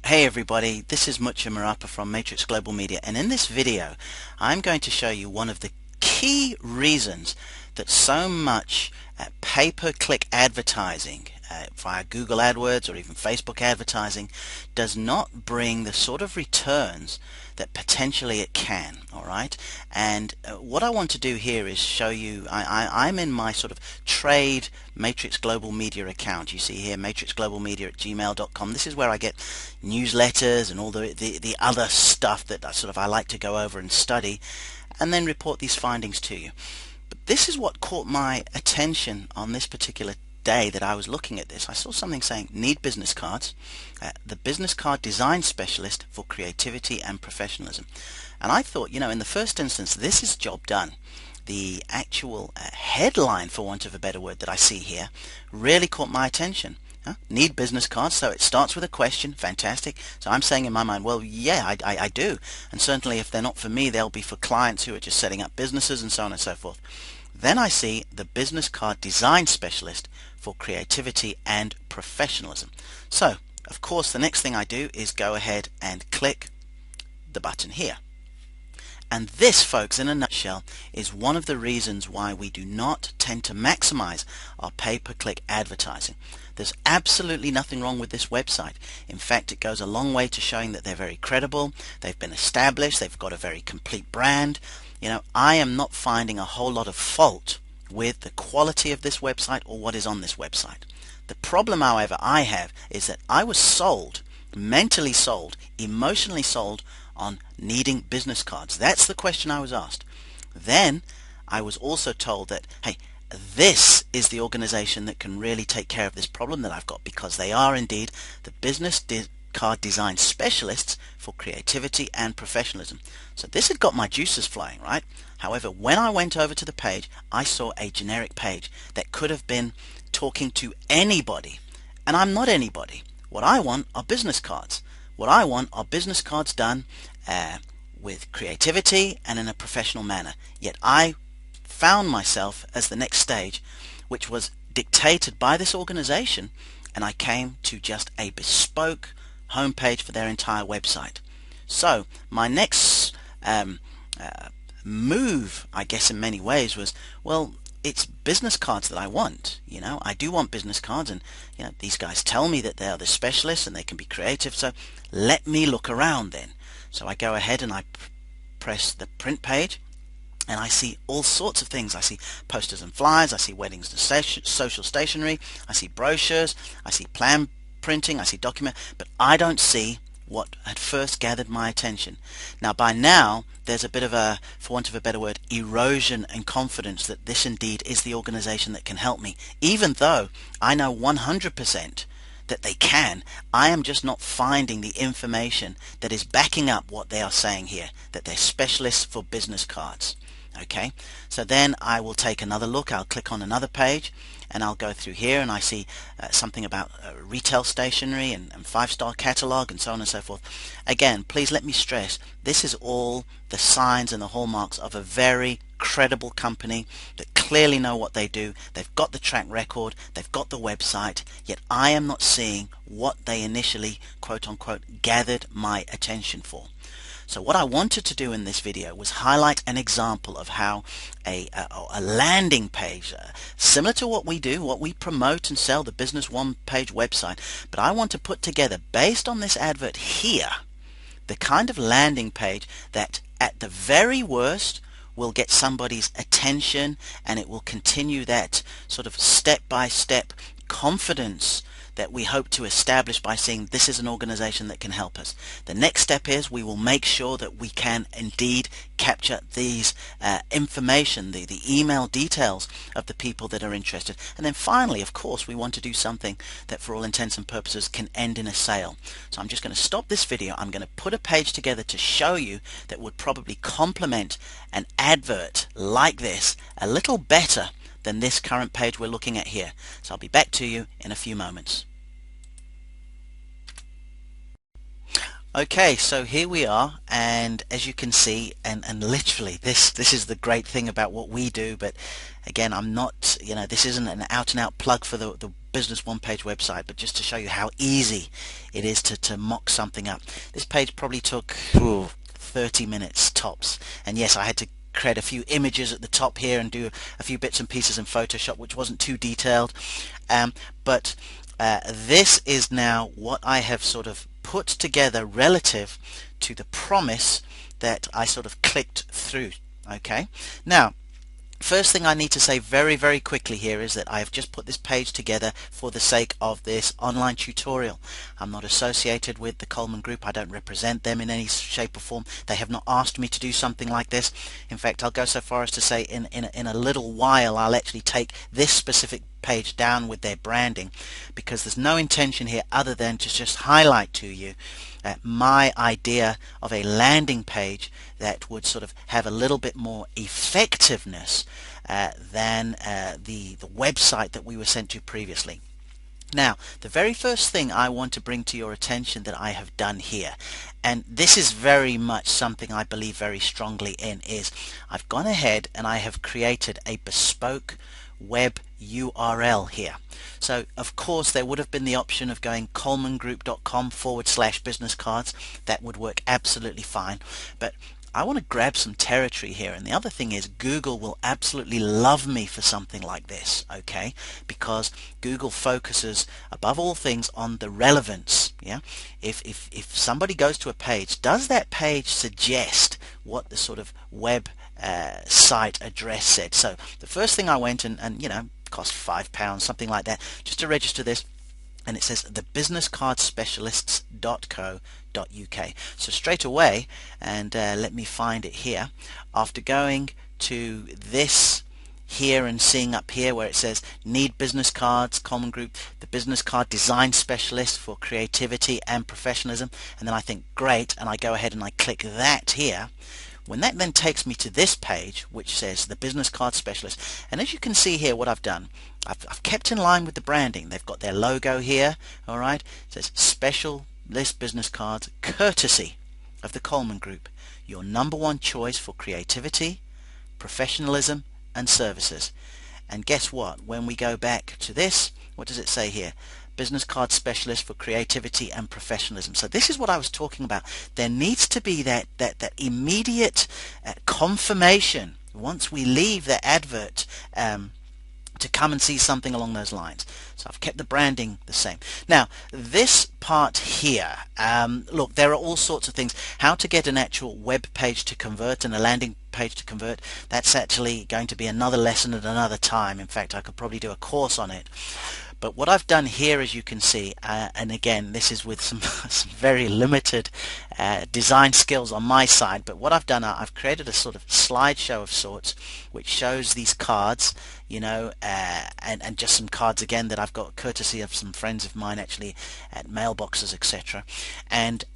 Hey everybody, this is Mucha Marapa from Matrix Global Media, and in this video I'm going to show you one of the key reasons that so much pay-per-click advertising via Google AdWords or even Facebook advertising does not bring the sort of returns that potentially it can. Alright, and what I want to do here is show you, I'm in my sort of trade Matrix Global Media account. You see here matrixglobalmedia@gmail.com. This is where I get newsletters and all the other stuff that I like to go over and study and then report these findings to you. But this is what caught my attention on this particular day that I was looking at this. I saw something saying need business cards, the business card design specialist for creativity and professionalism. And I thought, in the first instance, this is job done. The actual headline, for want of a better word, that I see here really caught my attention. Need business cards, so it starts with a question. Fantastic. So I'm saying in my mind, well, yeah, I do, and certainly if they're not for me, they'll be for clients who are just setting up businesses and so on and so forth. Then I see the business card design specialist for creativity and professionalism. So of course the next thing I do is go ahead and click the button here. And this, folks, in a nutshell, is one of the reasons why we do not tend to maximize our pay-per-click advertising. There's absolutely nothing wrong with this website. In fact, it goes a long way to showing that they're very credible, they've been established, they've got a very complete brand. I am not finding a whole lot of fault with the quality of this website or what is on this website. The problem, however, I have is that I was sold, mentally sold, emotionally sold on needing business cards. That's the question I was asked. Then I was also told that, hey, this is the organization that can really take care of this problem that I've got, because they are indeed the business card design specialists for creativity and professionalism. So this had got my juices flowing, right? However, when I went over to the page, I saw a generic page that could have been talking to anybody, and I'm not anybody. What I want are business cards. What I want are business cards done with creativity and in a professional manner. Yet I found myself as the next stage, which was dictated by this organization, and I came to just a bespoke homepage for their entire website. So my next move, I guess in many ways, was, well, it's business cards that I want. I do want business cards, and these guys tell me that they are the specialists and they can be creative, so let me look around then. So I go ahead and I press the print page, and I see all sorts of things. I see posters and flyers, I see weddings and social stationery, I see brochures, I see plan printing, I see document, but I don't see what had first gathered my attention. Now by now there's a bit of a, for want of a better word, erosion and confidence that this indeed is the organization that can help me. Even though I know 100% that they can, I am just not finding the information that is backing up what they are saying here, that they're specialists for business cards. Okay, so then I will take another look. I'll click on another page and I'll go through here, and I see something about retail stationery and 5-star catalog and so on and so forth. Again, please let me stress, this is all the signs and the hallmarks of a very credible company that clearly know what they do. They've got the track record, they've got the website, yet I am not seeing what they initially, quote unquote, gathered my attention for. So what I wanted to do in this video was highlight an example of how a landing page, similar to what we do, what we promote and sell, the business one-page website, but I want to put together, based on this advert here, the kind of landing page that at the very worst will get somebody's attention, and it will continue that sort of step-by-step confidence that we hope to establish by saying this is an organization that can help us. The next step is we will make sure that we can indeed capture these information, the email details of the people that are interested. And then finally, of course, we want to do something that for all intents and purposes can end in a sale. So I'm just going to stop this video. I'm going to put a page together to show you that would probably complement an advert like this a little better than this current page we're looking at here. So I'll be back to you in a few moments. Okay, so here we are, and as you can see, and literally this is the great thing about what we do. But again, I'm not, this isn't an out-and-out plug for the business one-page website, but just to show you how easy it is to mock something up. This page probably took 30 minutes tops, and yes, I had to create a few images at the top here and do a few bits and pieces in Photoshop, which wasn't too detailed, but this is now what I have sort of put together relative to the promise that I sort of clicked through. Okay, now first thing I need to say very, very quickly here is that I have just put this page together for the sake of this online tutorial. I'm not associated with the Coleman Group. I don't represent them in any shape or form. They have not asked me to do something like this. In fact, I'll go so far as to say in a little while I'll actually take this specific page down with their branding, because there's no intention here other than to just highlight to you my idea of a landing page that would sort of have a little bit more effectiveness than the website that we were sent to previously. Now, the very first thing I want to bring to your attention that I have done here, and this is very much something I believe very strongly in, is I've gone ahead and I have created a bespoke web URL here. So of course there would have been the option of going colemangroup.com/business cards. That would work absolutely fine, but I want to grab some territory here, and the other thing is Google will absolutely love me for something like this, okay, because Google focuses above all things on the relevance. Yeah, if somebody goes to a page, does that page suggest what the sort of web site address said? So the first thing I went and you know, cost £5, something like that, just to register this, and it says thebusinesscardspecialists.co.uk. So straight away, and let me find it here, after going to this here and seeing up here where it says need business cards, Coleman Group, the business card design specialist for creativity and professionalism, and then I think great, and I go ahead and I click that here. When that then takes me to this page which says the business card specialist, and as you can see here what I've done, I've kept in line with the branding. They've got their logo here, alright, it says special list business cards courtesy of the Coleman Group, your #1 choice for creativity, professionalism and services. And guess what, when we go back to this, what does it say here? Business card specialist for creativity and professionalism. So this is what I was talking about. There needs to be that immediate confirmation once we leave the advert to come and see something along those lines. So I've kept the branding the same. Now this part here, look, there are all sorts of things. How to get an actual web page to convert and a landing page to convert, that's actually going to be another lesson at another time. In fact, I could probably do a course on it. But what I've done here, as you can see, and again this is with some very limited design skills on my side, but what I've done, I've created a sort of slideshow of sorts which shows these cards, you know, and just some cards again that I've got courtesy of some friends of mine actually at mailboxes, etc. And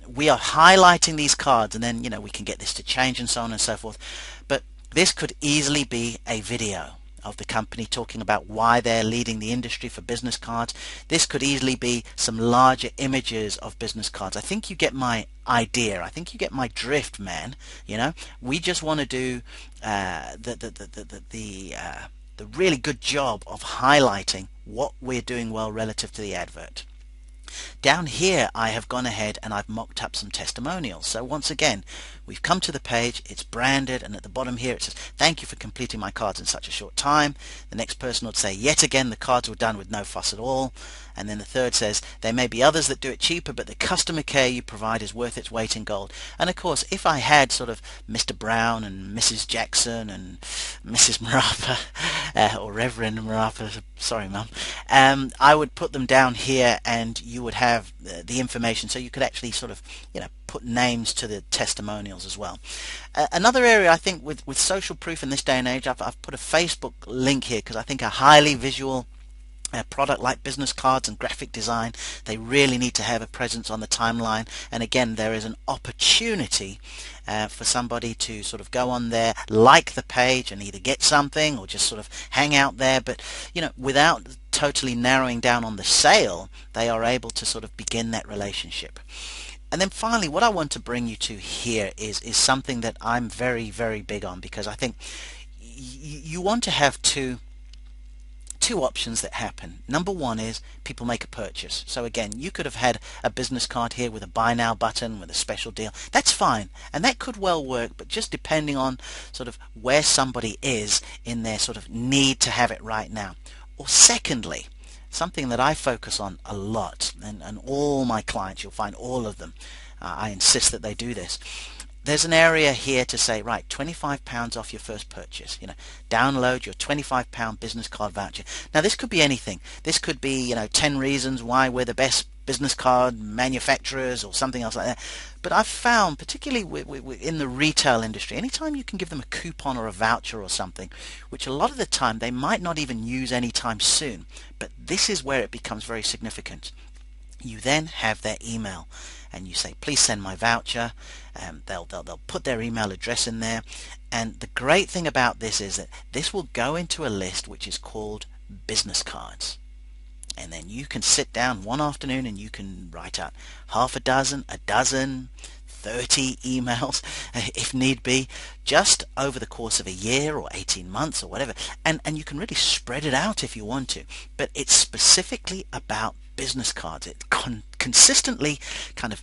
we are highlighting these cards, and then, you know, we can get this to change and so on and so forth. But this could easily be a video of the company talking about why they're leading the industry for business cards. This could easily be some larger images of business cards. I think you get my idea. I think you get my drift, man. You know, we just want to do the really good job of highlighting what we're doing well relative to the advert. Down here I have gone ahead and I've mocked up some testimonials. So once again, we've come to the page, it's branded, and at the bottom here it says, thank you for completing my cards in such a short time. The next person would say, yet again the cards were done with no fuss at all. And then the third says, there may be others that do it cheaper, but the customer care you provide is worth its weight in gold. And of course, if I had sort of Mr. Brown and Mrs. Jackson and Mrs. Marapa, or Reverend Marapa, sorry mum, I would put them down here, and you would have the information, so you could actually sort of, you know, put names to the testimonials as well. Another area I think with social proof in this day and age, I've put a Facebook link here because I think a highly visual product like business cards and graphic design, they really need to have a presence on the timeline. And again, there is an opportunity for somebody to sort of go on there, like the page, and either get something or just sort of hang out there, but you know, without totally narrowing down on the sale, they are able to sort of begin that relationship. And then finally, what I want to bring you to here is something that I'm very, very big on, because I think you want to have two two options that happen. Number one is people make a purchase. So again, you could have had a business card here with a buy now button with a special deal. That's fine, and that could well work, but just depending on sort of where somebody is in their sort of need to have it right now. Or secondly, something that I focus on a lot, and all my clients, you'll find all of them, I insist that they do this. There's an area here to say, right, £25 off your first purchase. Download your £25 business card voucher. Now this could be anything. This could be 10 reasons why we're the best business card manufacturers or something else like that. But I've found, particularly in the retail industry, anytime you can give them a coupon or a voucher or something, which a lot of the time they might not even use anytime soon, but this is where it becomes very significant. You then have their email and you say, please send my voucher. They'll put their email address in there, and the great thing about this is that this will go into a list which is called business cards. And then you can sit down one afternoon and you can write out half a dozen, 30 emails if need be, just over the course of a year or 18 months or whatever, and you can really spread it out if you want to, but it's specifically about business cards. It consistently kind of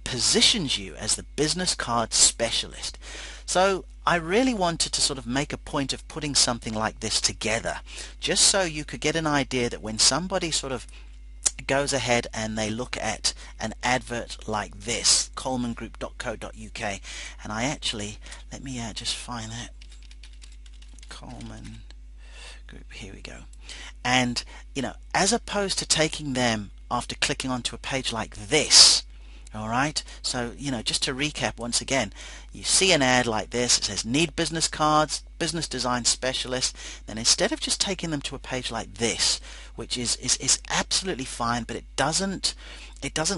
positions you as the business card specialist. So I really wanted to sort of make a point of putting something like this together, just so you could get an idea that when somebody sort of goes ahead and they look at an advert like this, colemangroup.co.uk, and I actually, let me just find that, Coleman Group, here we go. And as opposed to taking them after clicking onto a page like this, alright, so just to recap once again, you see an ad like this, it says need business cards, business design specialist. Then instead of just taking them to a page like this, which is absolutely fine, but it doesn't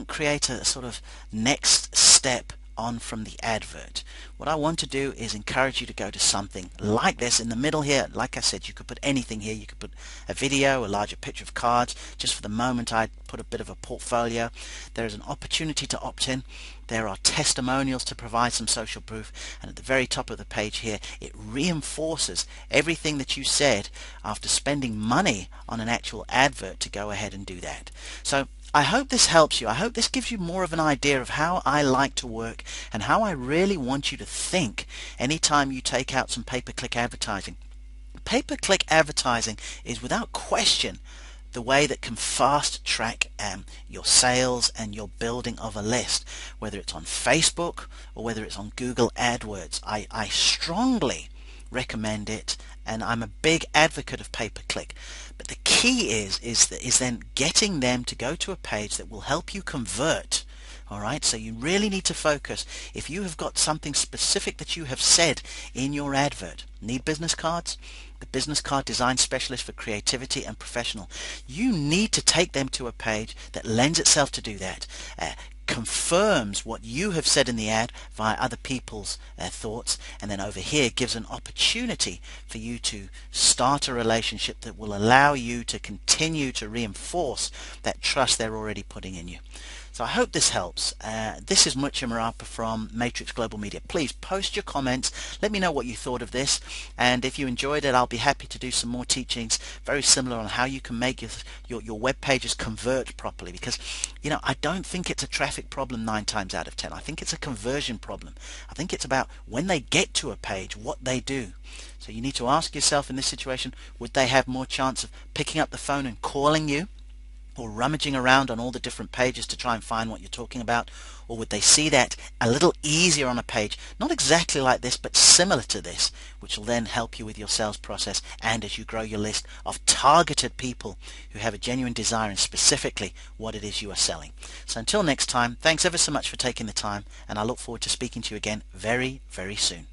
create a sort of next step on from the advert. What I want to do is encourage you to go to something like this in the middle here. Like I said, you could put anything here. You could put a video, a larger picture of cards. Just for the moment, I'd put a bit of a portfolio. There is an opportunity to opt in. There are testimonials to provide some social proof, and at the very top of the page here, it reinforces everything that you said after spending money on an actual advert to go ahead and do that. So I hope this helps you. I hope this gives you more of an idea of how I like to work and how I really want you to think anytime you take out some pay-per-click advertising. Pay-per-click advertising is without question the way that can fast track your sales and your building of a list, whether it's on Facebook or whether it's on Google AdWords. I strongly recommend it, and I'm a big advocate of pay-per-click. But the key is then getting them to go to a page that will help you convert. Alright, so you really need to focus. If you have got something specific that you have said in your advert, need business cards, the business card design specialist for creativity and professional, you need to take them to a page that lends itself to do that. Confirms what you have said in the ad via other people's thoughts, and then over here gives an opportunity for you to start a relationship that will allow you to continue to reinforce that trust they're already putting in you. So I hope this helps. This is Mucha Marapa from Matrix Global Media. Please post your comments. Let me know what you thought of this. And if you enjoyed it, I'll be happy to do some more teachings very similar on how you can make your web pages convert properly. Because, I don't think it's a traffic problem 9 times out of 10. I think it's a conversion problem. I think it's about when they get to a page, what they do. So you need to ask yourself in this situation, would they have more chance of picking up the phone and calling you, or rummaging around on all the different pages to try and find what you're talking about? Or would they see that a little easier on a page, not exactly like this, but similar to this, which will then help you with your sales process and as you grow your list of targeted people who have a genuine desire in specifically what it is you are selling. So until next time, thanks ever so much for taking the time, and I look forward to speaking to you again very, very soon.